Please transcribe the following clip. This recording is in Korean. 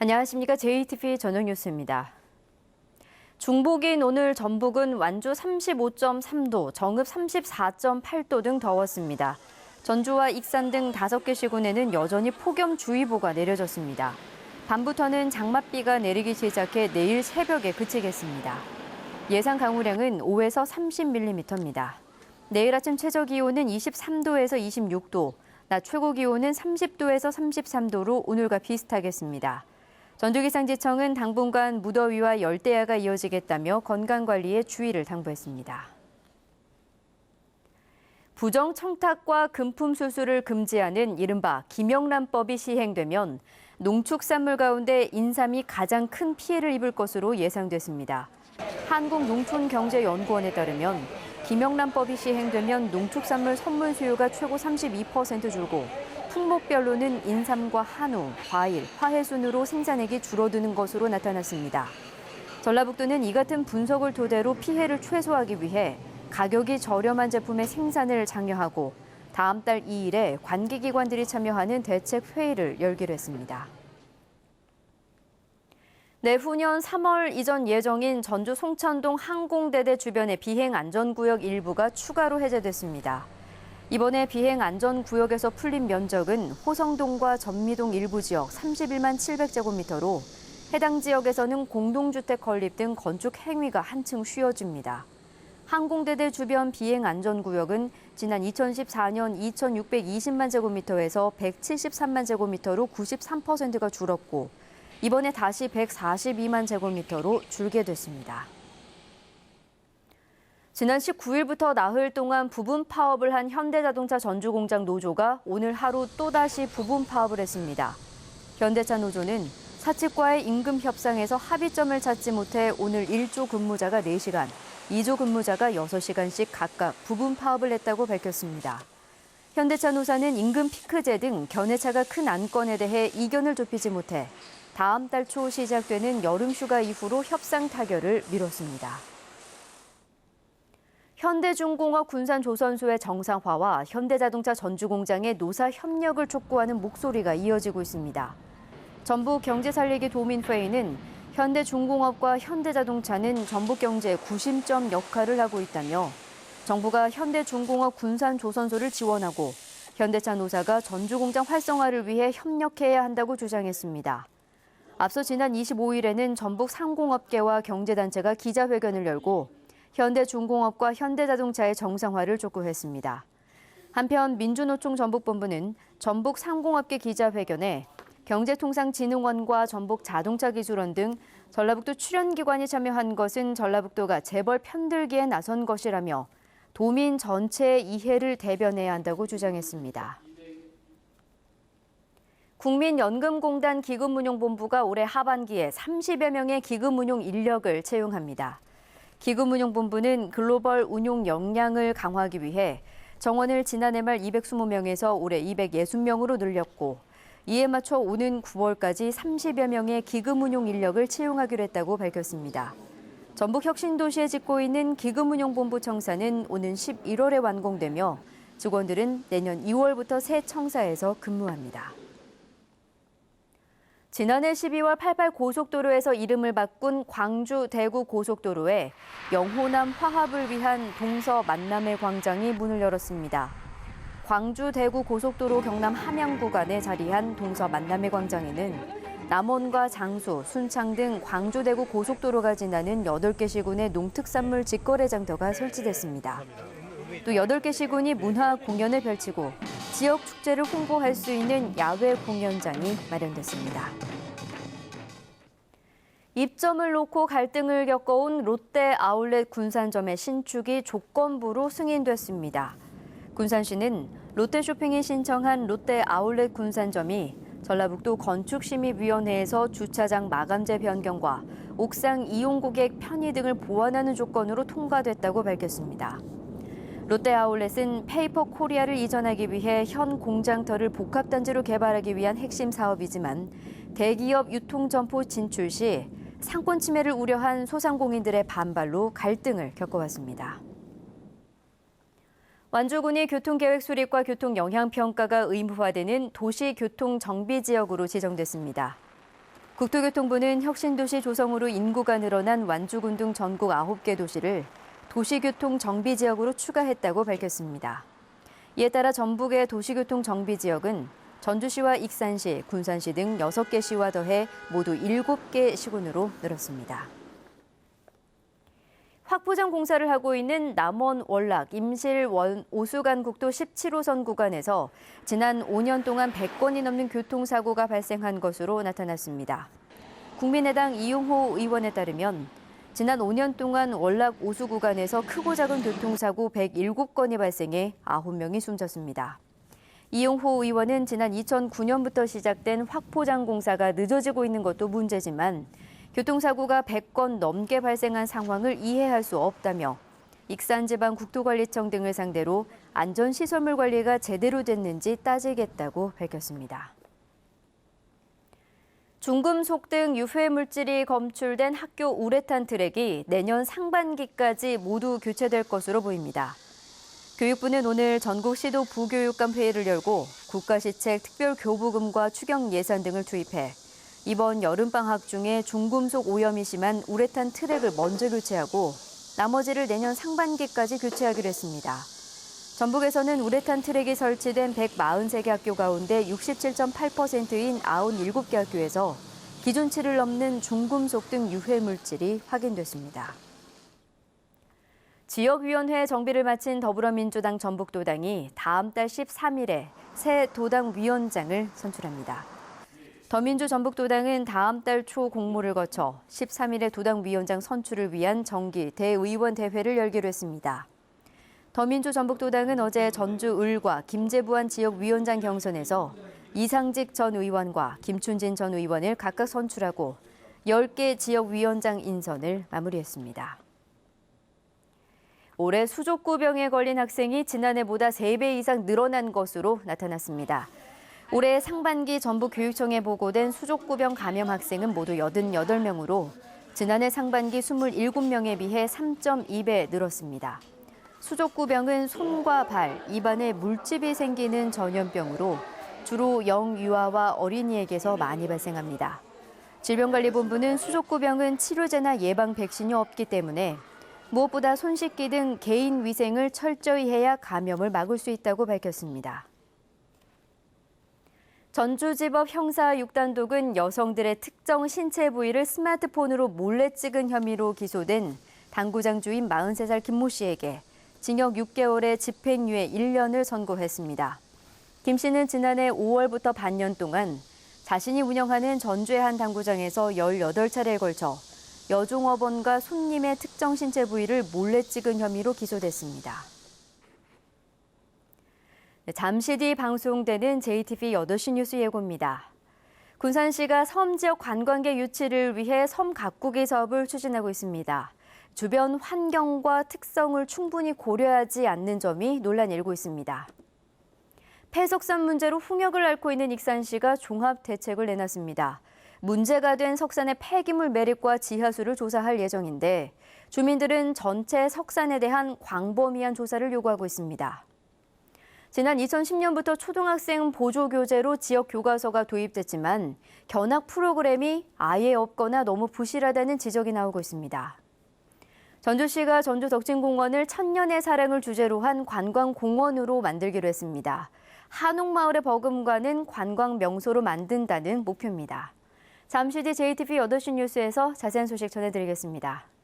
안녕하십니까. JTBC 저녁 뉴스입니다. 중복인 오늘 전북은 완주 35.3도, 정읍 34.8도 등 더웠습니다. 전주와 익산 등 5개 시군에는 여전히 폭염주의보가 내려졌습니다. 밤부터는 장맛비가 내리기 시작해 내일 새벽에 그치겠습니다. 예상 강우량은 5에서 30mm입니다. 내일 아침 최저 기온은 23도에서 26도, 낮 최고 기온은 30도에서 33도로 오늘과 비슷하겠습니다. 전주기상지청은 당분간 무더위와 열대야가 이어지겠다며 건강관리에 주의를 당부했습니다. 부정청탁과 금품 수수를 금지하는 이른바 김영란법이 시행되면 농축산물 가운데 인삼이 가장 큰 피해를 입을 것으로 예상됐습니다. 한국농촌경제연구원에 따르면 김영란법이 시행되면 농축산물 선물 수요가 최고 32% 줄고 품목별로는 인삼과 한우, 과일, 화훼 순으로 생산액이 줄어드는 것으로 나타났습니다. 전라북도는 이 같은 분석을 토대로 피해를 최소화하기 위해 가격이 저렴한 제품의 생산을 장려하고 다음 달 2일에 관계기관들이 참여하는 대책회의를 열기로 했습니다. 내후년 3월 이전 예정인 전주 송천동 항공대대 주변의 비행안전구역 일부가 추가로 해제됐습니다. 이번에 비행안전구역에서 풀린 면적은 호성동과 전미동 일부 지역 31만 700제곱미터로 해당 지역에서는 공동주택 건립 등 건축 행위가 한층 쉬워집니다. 항공대대 주변 비행안전구역은 지난 2014년 2,620만 제곱미터에서 173만 제곱미터로 93%가 줄었고 이번에 다시 142만 제곱미터로 줄게 됐습니다. 지난 19일부터 나흘 동안 부분 파업을 한 현대자동차 전주공장 노조가 오늘 하루 또다시 부분 파업을 했습니다. 현대차 노조는 사측과의 임금 협상에서 합의점을 찾지 못해 오늘 1조 근무자가 4시간, 2조 근무자가 6시간씩 각각 부분 파업을 했다고 밝혔습니다. 현대차 노사는 임금 피크제 등 견해차가 큰 안건에 대해 이견을 좁히지 못해 다음 달 초 시작되는 여름 휴가 이후로 협상 타결을 미뤘습니다. 현대중공업 군산조선소의 정상화와 현대자동차 전주공장의 노사 협력을 촉구하는 목소리가 이어지고 있습니다. 전북 경제살리기 도민회의는 현대중공업과 현대자동차는 전북 경제의 구심점 역할을 하고 있다며 정부가 현대중공업 군산조선소를 지원하고 현대차 노사가 전주공장 활성화를 위해 협력해야 한다고 주장했습니다. 앞서 지난 25일에는 전북 상공업계와 경제단체가 기자회견을 열고 현대중공업과 현대자동차의 정상화를 촉구했습니다. 한편 민주노총 전북본부는 전북 상공업계 기자회견에 경제통상진흥원과 전북자동차기술원 등 전라북도 출연기관이 참여한 것은 전라북도가 재벌 편들기에 나선 것이라며 도민 전체의 이해를 대변해야 한다고 주장했습니다. 국민연금공단 기금운용본부가 올해 하반기에 30여 명의 기금운용 인력을 채용합니다. 기금운용본부는 글로벌 운용 역량을 강화하기 위해 정원을 지난해 말 220명에서 올해 260명으로 늘렸고 이에 맞춰 오는 9월까지 30여 명의 기금운용 인력을 채용하기로 했다고 밝혔습니다. 전북 혁신도시에 짓고 있는 기금운용본부 청사는 오는 11월에 완공되며 직원들은 내년 2월부터 새 청사에서 근무합니다. 지난해 12월 88 고속도로에서 이름을 바꾼 광주 대구 고속도로에 영호남 화합을 위한 동서 만남의 광장이 문을 열었습니다. 광주 대구 고속도로 경남 함양 구간에 자리한 동서 만남의 광장에는 남원과 장수, 순창 등 광주 대구 고속도로가 지나는 8개 시군의 농특산물 직거래 장터가 설치됐습니다. 또 8개 시군이 문화 공연을 펼치고 지역 축제를 홍보할 수 있는 야외 공연장이 마련됐습니다. 입점을 놓고 갈등을 겪어온 롯데 아울렛 군산점의 신축이 조건부로 승인됐습니다. 군산시는 롯데쇼핑이 신청한 롯데 아울렛 군산점이 전라북도 건축심의위원회에서 주차장 마감재 변경과 옥상 이용 고객 편의 등을 보완하는 조건으로 통과됐다고 밝혔습니다. 롯데 아울렛은 페이퍼 코리아를 이전하기 위해 현 공장터를 복합단지로 개발하기 위한 핵심 사업이지만 대기업 유통점포 진출 시 상권 침해를 우려한 소상공인들의 반발로 갈등을 겪어왔습니다. 완주군이 교통계획 수립과 교통영향평가가 의무화되는 도시교통정비지역으로 지정됐습니다. 국토교통부는 혁신도시 조성으로 인구가 늘어난 완주군 등 전국 9개 도시를 도시교통 정비지역으로 추가했다고 밝혔습니다. 이에 따라 전북의 도시교통 정비지역은 전주시와 익산시, 군산시 등 6개 시와 더해 모두 7개 시군으로 늘었습니다. 확보장 공사를 하고 있는 남원 월락 임실 오수간 국도 17호선 구간에서 지난 5년 동안 100건이 넘는 교통사고가 발생한 것으로 나타났습니다. 국민의당 이용호 의원에 따르면 지난 5년 동안 월락 오수 구간에서 크고 작은 교통사고 107건이 발생해 9명이 숨졌습니다. 이용호 의원은 지난 2009년부터 시작된 확포장 공사가 늦어지고 있는 것도 문제지만 교통사고가 100건 넘게 발생한 상황을 이해할 수 없다며 익산지방국토관리청 등을 상대로 안전시설물 관리가 제대로 됐는지 따지겠다고 밝혔습니다. 중금속 등 유해물질이 검출된 학교 우레탄 트랙이 내년 상반기까지 모두 교체될 것으로 보입니다. 교육부는 오늘 전국 시도 부교육감 회의를 열고 국가시책 특별교부금과 추경 예산 등을 투입해 이번 여름방학 중에 중금속 오염이 심한 우레탄 트랙을 먼저 교체하고 나머지를 내년 상반기까지 교체하기로 했습니다. 전북에서는 우레탄 트랙이 설치된 143개 학교 가운데 67.8%인 97개 학교에서 기준치를 넘는 중금속 등 유해물질이 확인됐습니다. 지역위원회 정비를 마친 더불어민주당 전북도당이 다음 달 13일에 새 도당 위원장을 선출합니다. 더민주 전북도당은 다음 달 초 공모를 거쳐 13일에 도당 위원장 선출을 위한 정기 대의원 대회를 열기로 했습니다. 더민주 전북도당은 어제 전주 을과 김제부안 지역위원장 경선에서 이상직 전 의원과 김춘진 전 의원을 각각 선출하고 10개 지역위원장 인선을 마무리했습니다. 올해 수족구병에 걸린 학생이 지난해보다 3배 이상 늘어난 것으로 나타났습니다. 올해 상반기 전북교육청에 보고된 수족구병 감염 학생은 모두 88명으로 지난해 상반기 27명에 비해 3.2배 늘었습니다. 수족구병은 손과 발, 입안에 물집이 생기는 전염병으로 주로 영유아와 어린이에게서 많이 발생합니다. 질병관리본부는 수족구병은 치료제나 예방 백신이 없기 때문에 무엇보다 손 씻기 등 개인 위생을 철저히 해야 감염을 막을 수 있다고 밝혔습니다. 전주지법 형사 6단독은 여성들의 특정 신체 부위를 스마트폰으로 몰래 찍은 혐의로 기소된 당구장 주인 43살 김모 씨에게 징역 6개월에 집행유예 1년을 선고했습니다. 김 씨는 지난해 5월부터 반년 동안 자신이 운영하는 전주의 한 당구장에서 18차례에 걸쳐 여종업원과 손님의 특정 신체 부위를 몰래 찍은 혐의로 기소됐습니다. 잠시 뒤 방송되는 JTBC 8시 뉴스 예고입니다. 군산시가 섬 지역 관광객 유치를 위해 섬 가꾸기 사업을 추진하고 있습니다. 주변 환경과 특성을 충분히 고려하지 않는 점이 논란이 일고 있습니다. 폐석산 문제로 훈역을 앓고 있는 익산시가 종합 대책을 내놨습니다. 문제가 된 석산의 폐기물 매립과 지하수를 조사할 예정인데 주민들은 전체 석산에 대한 광범위한 조사를 요구하고 있습니다. 지난 2010년부터 초등학생 보조교재로 지역 교과서가 도입됐지만 견학 프로그램이 아예 없거나 너무 부실하다는 지적이 나오고 있습니다. 전주시가 전주 덕진공원을 천년의 사랑을 주제로 한 관광공원으로 만들기로 했습니다. 한옥마을의 버금가는 관광 명소로 만든다는 목표입니다. 잠시 뒤 JTBC 8시 뉴스에서 자세한 소식 전해드리겠습니다.